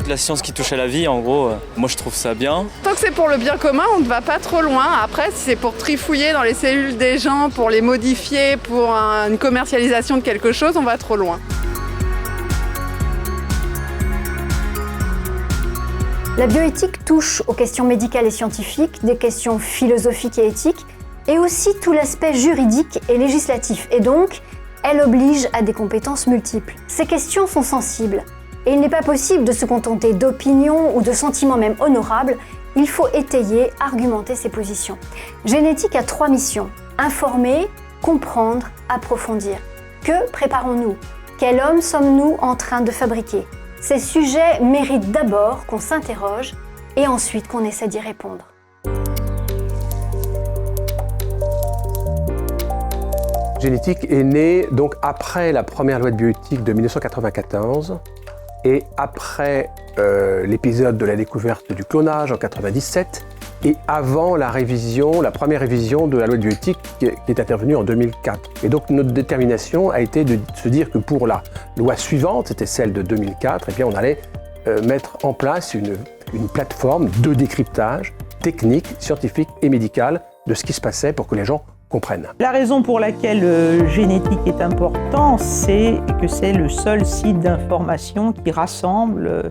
toute la science qui touche à la vie, en gros, moi je trouve ça bien. Tant que c'est pour le bien commun, on ne va pas trop loin. Après, si c'est pour trifouiller dans les cellules des gens, pour les modifier, pour une commercialisation de quelque chose, on va trop loin. La bioéthique touche aux questions médicales et scientifiques, des questions philosophiques et éthiques, et aussi tout l'aspect juridique et législatif. Et donc, elle oblige à des compétences multiples. Ces questions sont sensibles, et il n'est pas possible de se contenter d'opinions ou de sentiments même honorables. Il faut étayer, argumenter ses positions. Génétique a 3 missions: informer, comprendre, approfondir. Que préparons-nous? Quel homme sommes-nous en train de fabriquer? Ces sujets méritent d'abord qu'on s'interroge et ensuite qu'on essaie d'y répondre. Génétique est née donc après la première loi de bioéthique de 1994 et après l'épisode de la découverte du clonage en 1997 et avant la première révision de la loi de bioéthique qui est intervenue en 2004. Et donc notre détermination a été de se dire que pour la loi suivante, c'était celle de 2004, et bien on allait mettre en place une plateforme de décryptage technique, scientifique et médical de ce qui se passait pour que les gens comprennent. La raison pour laquelle génétique est important, c'est que c'est le seul site d'information qui rassemble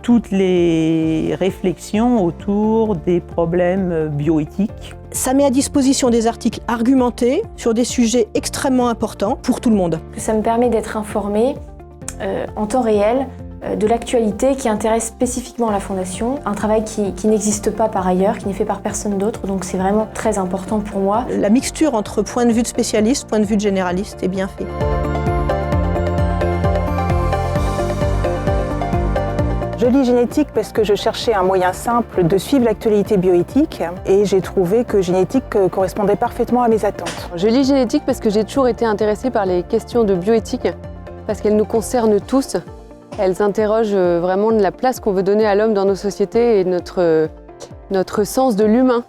toutes les réflexions autour des problèmes bioéthiques. Ça met à disposition des articles argumentés sur des sujets extrêmement importants pour tout le monde. Ça me permet d'être informée en temps réel de l'actualité qui intéresse spécifiquement la Fondation, un travail qui n'existe pas par ailleurs, qui n'est fait par personne d'autre, donc c'est vraiment très important pour moi. La mixture entre point de vue de spécialiste, point de vue de généraliste est bien fait. Je lis Génétique parce que je cherchais un moyen simple de suivre l'actualité bioéthique et j'ai trouvé que Génétique correspondait parfaitement à mes attentes. Je lis Génétique parce que j'ai toujours été intéressée par les questions de bioéthique, parce qu'elles nous concernent tous. Elles interrogent vraiment la place qu'on veut donner à l'homme dans nos sociétés et notre sens de l'humain.